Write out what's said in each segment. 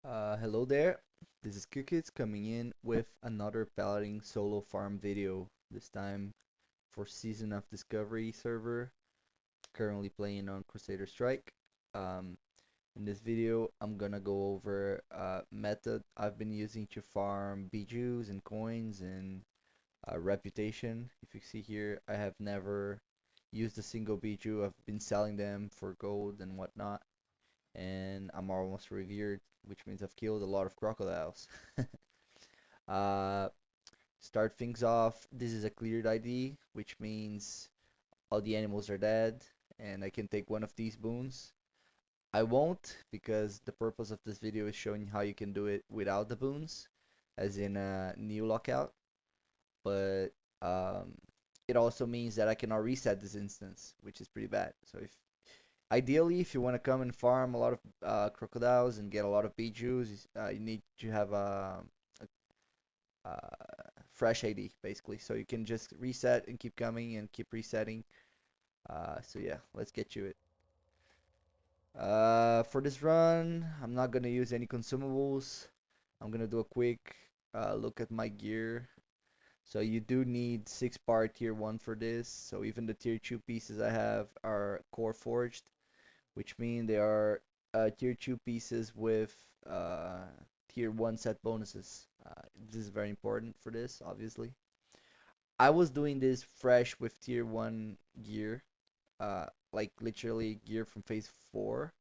Hello there, this is Kukits coming in with another Paladin solo farm video, this time for Season of Discovery server, currently playing on Crusader Strike. Um, in this video, I'm gonna go over a method I've been using to farm bijous and coins and reputation. If you see here, I have never used a single bijou. I've been selling them for gold and whatnot, and I'm almost revered, which means I've killed a lot of crocodiles. Uh, Start things off. This is a cleared ID, which means all the animals are dead, and I can take one of these boons. I won't, because the purpose of this video is showing how you can do it without the boons, as in a new lockout. But um, it also means that I cannot reset this instance, which is pretty bad. So ideally, if you want to come and farm a lot of crocodiles and get a lot of bijus, you need to have fresh AD basically, so you can just reset and keep coming and keep resetting. So yeah, let's get to it. For this run, I'm not gonna use any consumables. I'm gonna do a quick look at my gear. So you do need 6 bar tier 1 for this. So even the tier 2 pieces I have are core forged, which mean they are tier 2 pieces with tier 1 set bonuses. This is very important for this, obviously. I was doing this fresh with tier 1 gear, like literally gear from phase 4,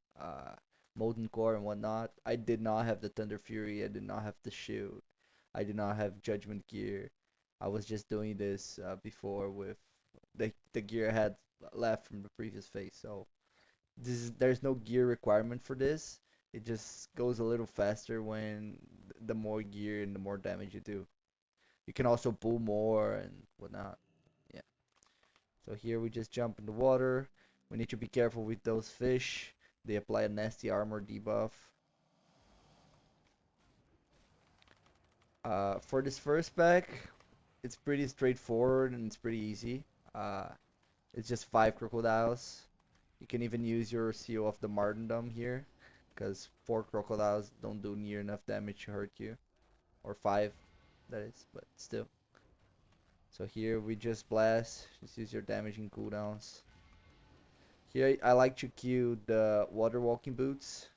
Molten Core and whatnot. I did not have the Thunder Fury, I did not have the shield, I did not have Judgment gear. I was just doing this before with the gear I had left from the previous phase. So there's no gear requirement for this. It just goes a little faster when the more gear and the more damage you do. You can also pull more and whatnot. Yeah. So here we just jump in the water. We need to be careful with those fish. They apply a nasty armor debuff. For this first pack, it's pretty straightforward and it's pretty easy. Uh, it's just 5 crocodiles. You can even use your seal of the martyrdom here, because 4 crocodiles don't do near enough damage to hurt you. Or 5, that is, but still. So here we just blast, just use your damaging cooldowns. Here I like to queue the water walking boots.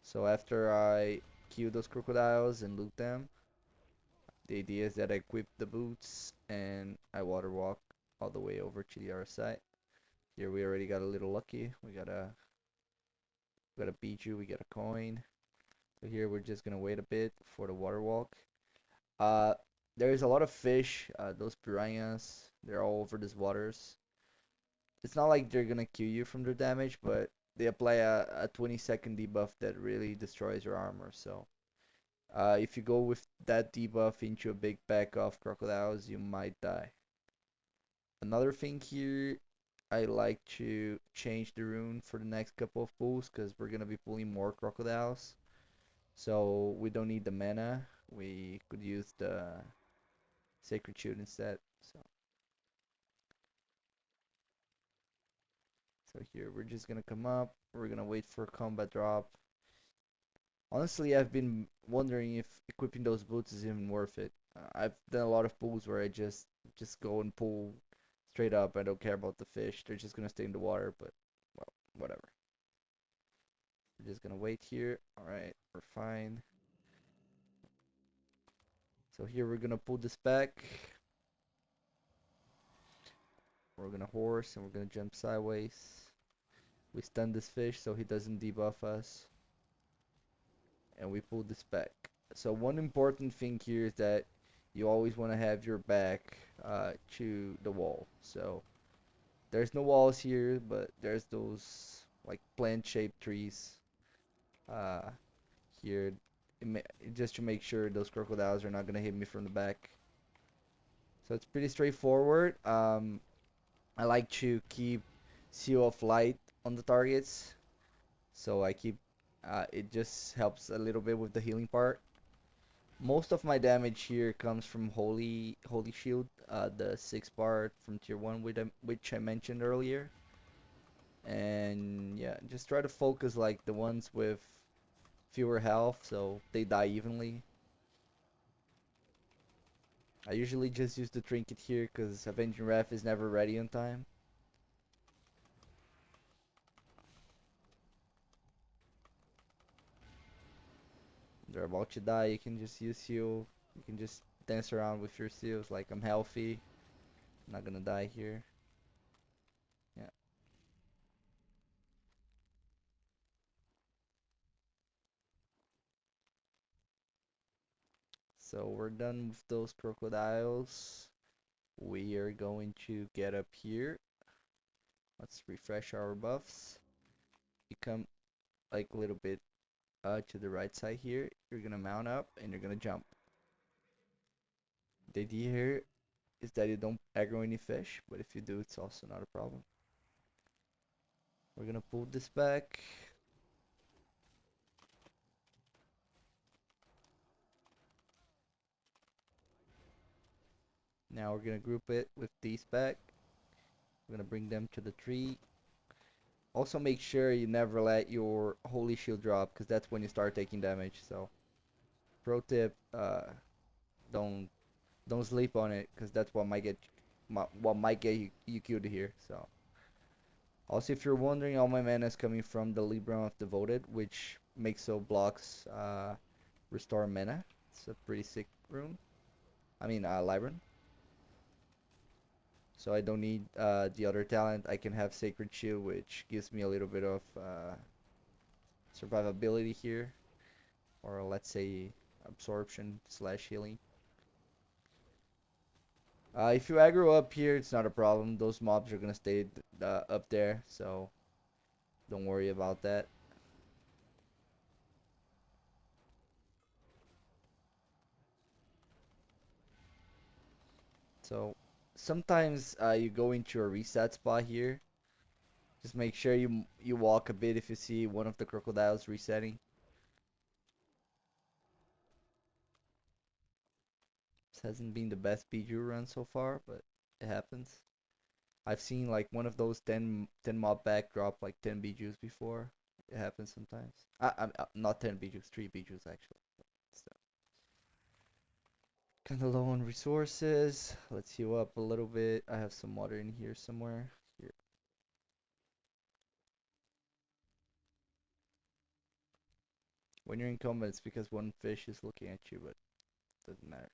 So after I kill those crocodiles and loot them, the idea is that I equip the boots and I water walk all the way over to the other side. Here we already got a little lucky. We got a bijou, we got a coin. So here we're just gonna wait a bit for the water walk. Uh, there's a lot of fish. Those piranhas, they're all over these waters. It's not like they're gonna kill you from their damage, but they apply a 20-second debuff that really destroys your armor. So if you go with that debuff into a big pack of crocodiles, you might die. Another thing here, I like to change the rune for the next couple of pulls because we're gonna be pulling more crocodiles. So we don't need the mana. We could use the Sacred Shield instead. So here we're just gonna come up. We're gonna wait for combat drop. Honestly, I've been wondering if equipping those boots is even worth it. I've done a lot of pulls where I just go and pull straight up. I don't care about the fish. They're just gonna stay in the water, but well, whatever. We're just gonna wait here. All right, we're fine. So here we're gonna pull this back. We're gonna horse and we're gonna jump sideways. We stun this fish so he doesn't debuff us, and we pull this back. So one important thing here is that you always want to have your back to the wall. So there's no walls here, but there's those like plant-shaped trees uh, here, just to make sure those crocodiles are not gonna hit me from the back. So it's pretty straightforward. I like to keep Seal of Light on the targets, so I keep it just helps a little bit with the healing part. Most of my damage here comes from Holy Shield, the 6 bar from tier 1 which I mentioned earlier. And yeah, just try to focus like the ones with fewer health, so they die evenly. I usually just use the trinket here because Avenging Wrath is never ready on time. They're about to die, you can just use heal. You can just dance around with your seals like I'm healthy. I'm not gonna die here. Yeah. So we're done with those crocodiles. We are going to get up here. Let's refresh our buffs. You come like a little bit to the right side here. You're gonna mount up and you're gonna jump. The idea here is that you don't aggro any fish, but if you do, it's also not a problem. We're gonna pull this back. Now we're gonna group it with these back. We're gonna bring them to the tree. Also make sure you never let your holy shield drop, because that's when you start taking damage. So pro tip, don't don't sleep on it, because that's what might get you killed here. So also, if you're wondering, all my mana is coming from the Libram of Devoted, which makes so blocks restore mana. It's a pretty sick rune. I mean, Libram. So I don't need the other talent. I can have Sacred Shield, which gives me a little bit of survivability here, or let's say absorption slash healing. If you aggro up here, it's not a problem. Those mobs are gonna stay up there, so don't worry about that. So sometimes you go into a reset spot here. Just make sure you walk a bit if you see one of the crocodiles resetting. This hasn't been the best bijou run so far, but it happens. I've seen like one of those 10 mob back drop like 10 bijous before. It happens sometimes. I'm not 10 bijous, 3 bijous actually. So, kind of low on resources. Let's heal up a little bit. I have some water in here somewhere. Here. When you're in combat, it's because one fish is looking at you, but doesn't matter.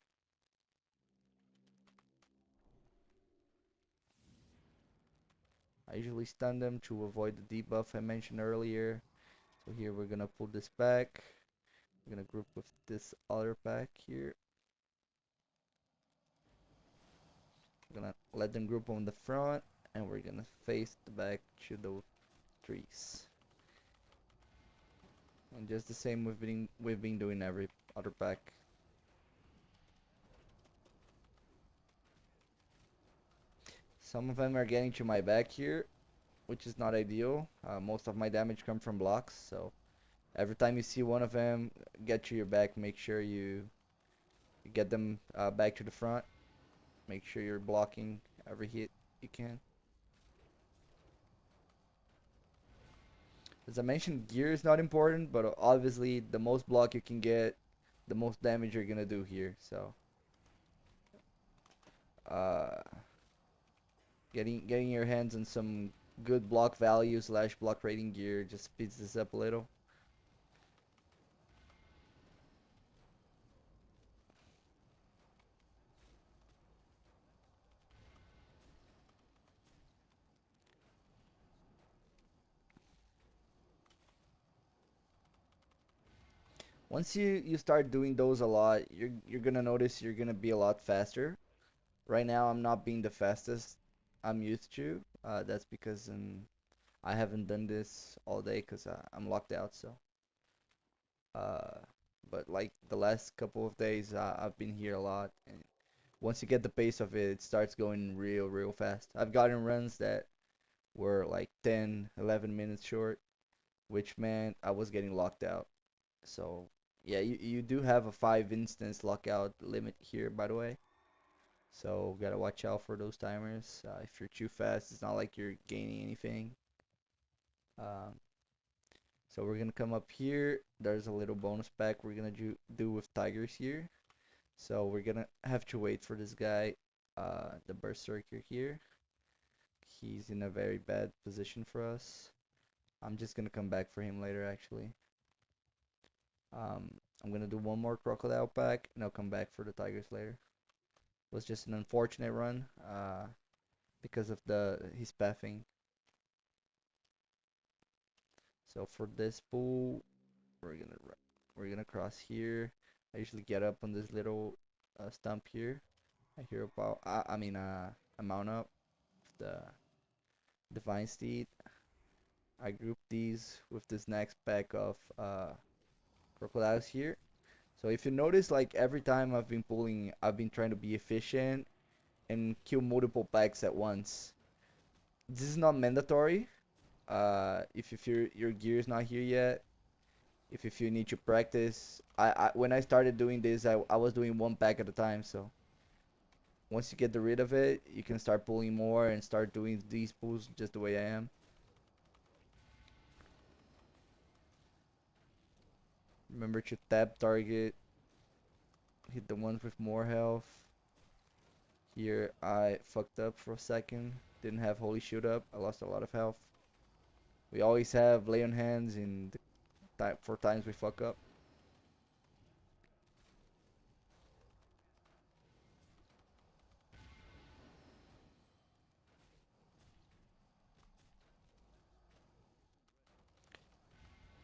I usually stun them to avoid the debuff I mentioned earlier. So here we're gonna pull this back. We're gonna group with this other pack here. We're gonna let them group on the front, and we're gonna face the back to the trees. And just the same we've been doing every other pack. Some of them are getting to my back here, which is not ideal. Most of my damage comes from blocks, so every time you see one of them get to your back, make sure you get them back to the front. Make sure you're blocking every hit you can. As I mentioned, gear is not important, but obviously the most block you can get, the most damage you're gonna do here. So, uh, getting your hands on some good block value slash block rating gear just speeds this up a little. Once you start doing those a lot, you're gonna notice you're gonna be a lot faster. Right now, I'm not being the fastest I'm used to. That's because I haven't done this all day because I'm locked out. So, uh, but like the last couple of days, I've been here a lot, and once you get the pace of it, it starts going real fast. I've gotten runs that were like 10, 11 minutes short, which meant I was getting locked out. So yeah, you do have a 5 instance lockout limit here, by the way. So gotta watch out for those timers. If you're too fast, it's not like you're gaining anything. Um, So we're gonna come up here. There's a little bonus pack we're gonna do with tigers here. So we're gonna have to wait for this guy, the berserker here. He's in a very bad position for us. I'm just gonna come back for him later actually. I'm gonna do one more crocodile pack and I'll come back for the tigers later. It was just an unfortunate run, because of the his pathing. So for this pool, we're gonna cross here. I usually get up on this little stump here. I hear about I mount up the divine steed. I group these with this next pack of crocodiles here. So if you notice, like every time I've been pulling, I've been trying to be efficient and kill multiple packs at once. This is not mandatory. If you feel your gear is not here yet, if you feel you need to practice, I when I started doing this, I was doing one pack at a time. So once you get rid of it, you can start pulling more and start doing these pulls just the way I am. Remember to tap target, hit the ones with more health. Here I fucked up for a second. Didn't have Holy Shield up. I lost a lot of health. We always have Lay on Hands in the four times we fuck up.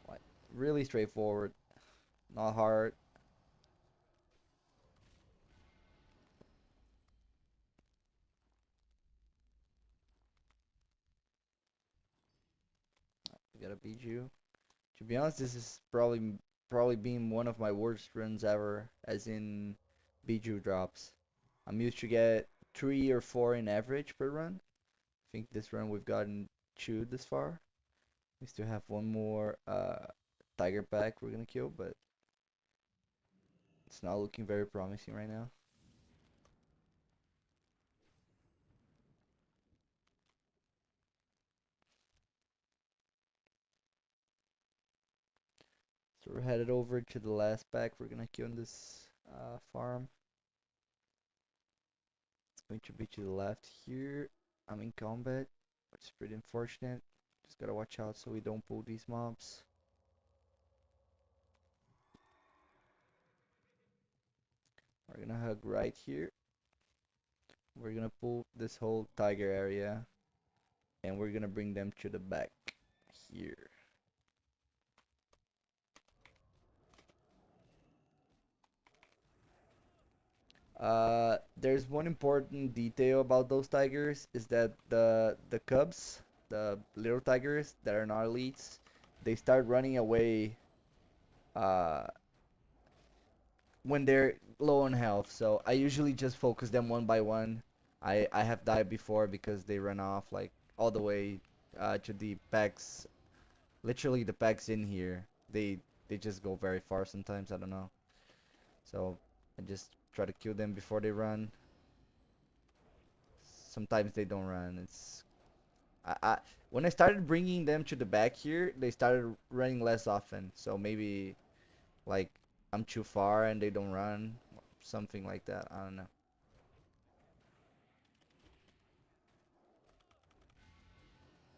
Like really straightforward, not hard. We got a bijou. To be honest, this is probably been one of my worst runs ever, as in bijou drops. I'm used to get 3 or 4 in average per run. I think this run we've gotten 2 this far. We still have one more tiger pack we're gonna kill, but it's not looking very promising right now. So we're headed over to the last pack we're gonna kill in this farm. It's going to be to the left here. I'm in combat, which is pretty unfortunate. Just gotta watch out so we don't pull these mobs. We're gonna hug right here. We're gonna pull this whole tiger area and we're gonna bring them to the back here. There's one important detail about those tigers is that the cubs, the little tigers that are not elites, they start running away uh when they're low on health. So I usually just focus them one by one. I have died before because they run off like all the way to the packs. Literally the packs in here. They just go very far sometimes. I don't know. So I just try to kill them before they run. Sometimes they don't run. I when I started bringing them to the back here, they started running less often. So maybe like I'm too far and they don't run, something like that. I don't know.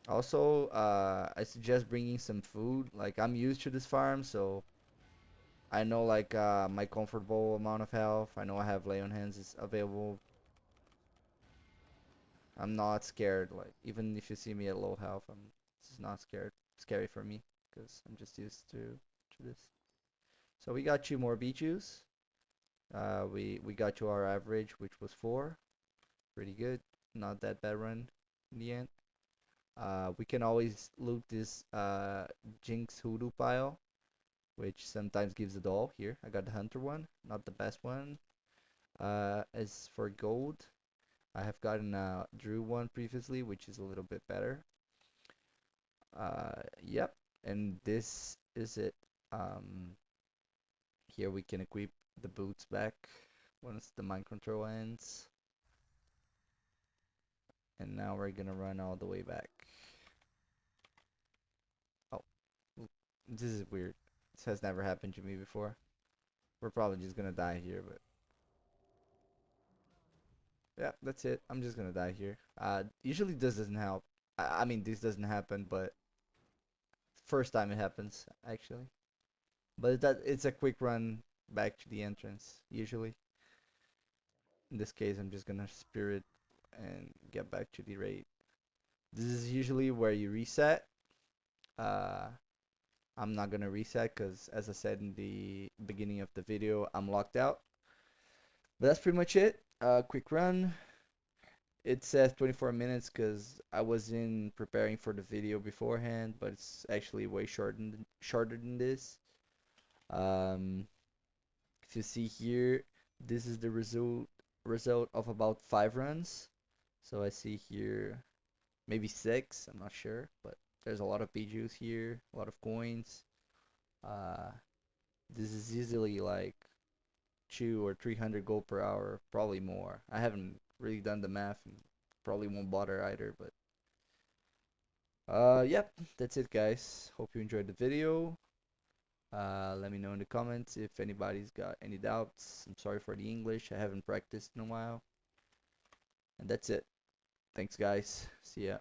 Also, I suggest bringing some food. Like I'm used to this farm, so I know like my comfortable amount of health. I know I have lay on hands is available. I'm not scared. Like even if you see me at low health, I'm it's not scary for me because I'm just used to this. So we got 2 more bijous. We got to our average, which was 4. Pretty good. Not that bad run in the end. We can always loot this Jinx Hoodoo pile, which sometimes gives a doll. Here, I got the Hunter one, not the best one. As for gold, I have gotten a Drew one previously, which is a little bit better. Yep, and this is it. Um, Here we can equip the boots back once the mind control ends. And now we're gonna run all the way back. Oh, This is weird. This has never happened to me before. We're probably just gonna die here, but yeah, that's it. I'm just gonna die here. Usually this doesn't help. I mean, this doesn't happen, but first time it happens, actually. But it's a quick run back to the entrance, usually. In this case, I'm just gonna spirit and get back to the raid. This is usually where you reset. Uh, I'm not gonna reset because, as I said in the beginning of the video, I'm locked out. But that's pretty much it. Quick run. It says 24 minutes because I was in preparing for the video beforehand, but it's actually way shorter than this. Um, if you see here, this is the result of about 5 runs. So I see here maybe 6, I'm not sure, but there's a lot of bijous here, a lot of coins. Uh, this is easily like 200 or 300 gold per hour, probably more. I haven't really done the math and probably won't bother either, but yep, that's it guys. Hope you enjoyed the video. Let me know in the comments if anybody's got any doubts. I'm sorry for the English. I haven't practiced in a while. And that's it. Thanks guys. See ya.